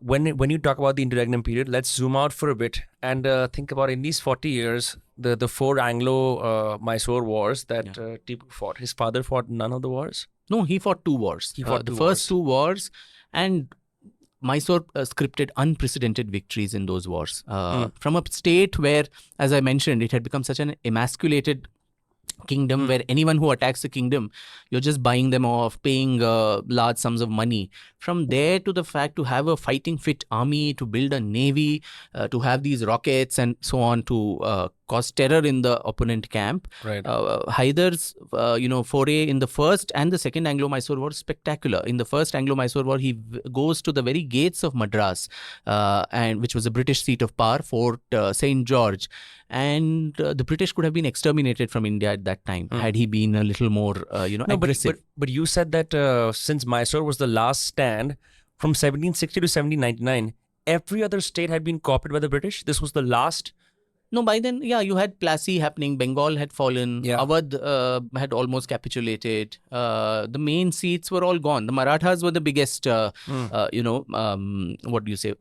when you talk about the interregnum period, let's zoom out for a bit and think about in these 40 years, the four Anglo-Mysore wars that Tipu fought. His father fought none of the wars? No, he fought two wars. He fought the first two wars, and Mysore scripted unprecedented victories in those wars. From a state where, as I mentioned, it had become such an emasculated kingdom where anyone who attacks the kingdom, you're just buying them off, paying large sums of money. From there to the fact to have a fighting fit army, to build a navy, to have these rockets and so on, to cause terror in the opponent camp. Right. Haidar's foray in the first and the second Anglo-Mysore war is spectacular. In the first Anglo-Mysore war, he goes to the very gates of Madras, and which was a British seat of power, Fort St. George. And the British could have been exterminated from India at that time had he been a little more, aggressive. But you said that since Mysore was the last stand from 1760 to 1799, every other state had been copied by the British. This was the last. No, by then, you had Plassey happening. Bengal had fallen. Awadh had almost capitulated. The main seats were all gone. The Marathas were the biggest,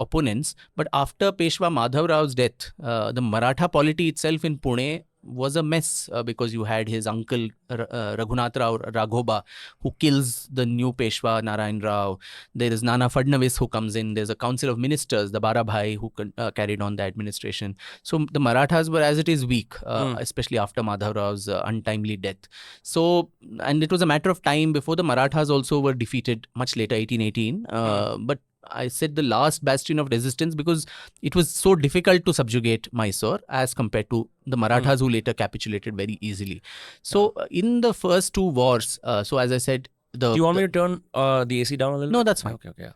opponents. But after Peshwa Madhav Rao's death, the Maratha polity itself in Pune was a mess because you had his uncle Raghunath Rao Raghoba, who kills the new Peshwa Narayan Rao. There is Nana Fadnavis who comes in. There's a council of ministers, the Barabhai, who carried on the administration. So the Marathas were as it is weak, especially after Madhav Rao's untimely death. So, and it was a matter of time before the Marathas also were defeated much later, 1818. But I said the last bastion of resistance because it was so difficult to subjugate Mysore as compared to the Marathas who later capitulated very easily. So in the first two wars, so as I said, Do you want me to turn the AC down a little? No, that's fine. Okay.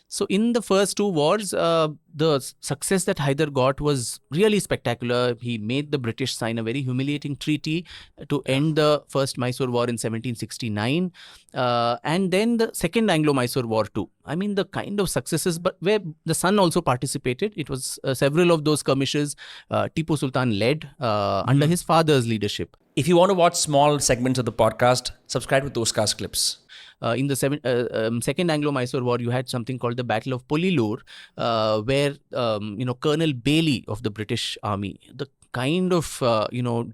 So in the first two wars, the success that Haidar got was really spectacular. He made the British sign a very humiliating treaty to end the first Mysore War in 1769, and then the second Anglo-Mysore War too. I mean, the kind of successes, but where the son also participated. It was several of those skirmishes Tipu Sultan led under his father's leadership. If you want to watch small segments of the podcast, subscribe to Dostcast Clips. In the second Anglo-Mysore War, you had something called the Battle of Polilur, where Colonel Bailey of the British Army, the kind of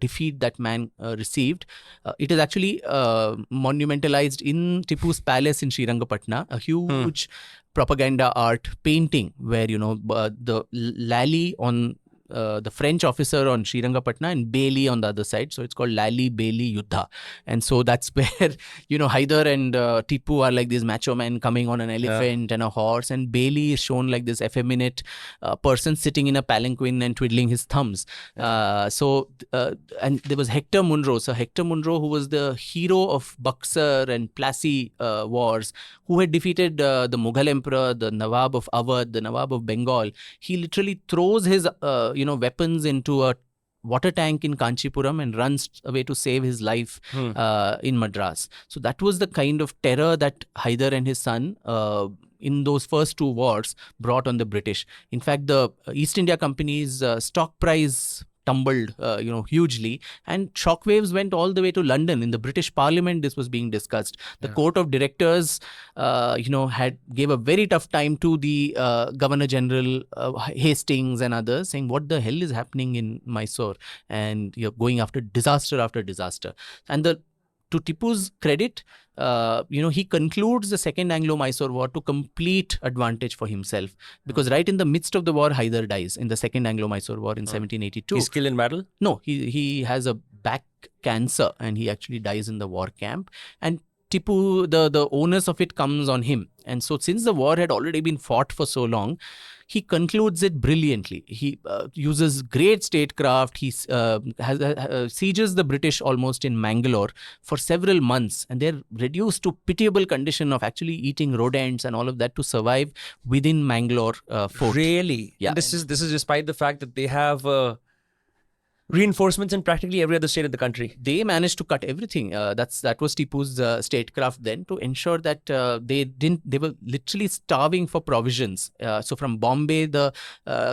defeat that man received, it is actually monumentalized in Tipu's palace in Srirangapatna, a huge propaganda art painting where the Lally on the French officer on Srirangapatna and Bailey on the other side. So it's called Lally Bailey Yuddha. And so that's where, Haidar and Tipu are like these macho men coming on an elephant and a horse. And Bailey is shown like this effeminate person sitting in a palanquin and twiddling his thumbs. And there was Hector Munro. So Hector Munro, who was the hero of Buxar and Plassey wars, who had defeated the Mughal emperor, the Nawab of Awadh, the Nawab of Bengal. He literally throws his weapons into a water tank in Kanchipuram and runs away to save his life in Madras. So that was the kind of terror that Haidar and his son in those first two wars brought on the British. In fact, the East India Company's stock price tumbled, hugely, and shockwaves went all the way to London. In the British Parliament, this was being discussed. The Court of Directors, gave a very tough time to the Governor General Hastings and others, saying, "What the hell is happening in Mysore?" And you're going after disaster after disaster. And to Tipu's credit, he concludes the second Anglo-Mysore War to complete advantage for himself, because right in the midst of the war, Haidar dies in the second Anglo-Mysore War in 1782. He's killed in battle? No, he has a back cancer and he actually dies in the war camp. And Tipu, the onus of it comes on him. And so since the war had already been fought for so long, he concludes it brilliantly. He uses great statecraft. He sieges the British almost in Mangalore for several months, and they're reduced to pitiable condition of actually eating rodents and all of that to survive within Mangalore fort. Really? Yeah. And this is despite the fact that they have reinforcements in practically every other state of the country. They managed to cut everything. That was Tipu's statecraft then, to ensure that they were literally starving for provisions. So from Bombay, the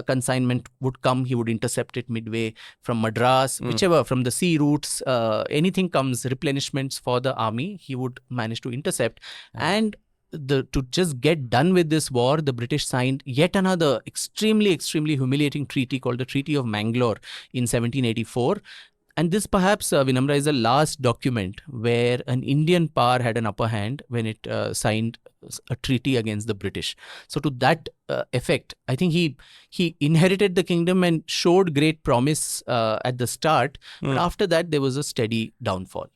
consignment would come. He would intercept it midway. From Madras, whichever, from the sea routes, anything comes, replenishments for the army, he would manage to intercept. And to just get done with this war, the British signed yet another extremely humiliating treaty called the Treaty of Mangalore in 1784. And this perhaps, Vinamra, is the last document where an Indian power had an upper hand when it signed a treaty against the British. So to that effect, I think he inherited the kingdom and showed great promise at the start. But after that, there was a steady downfall.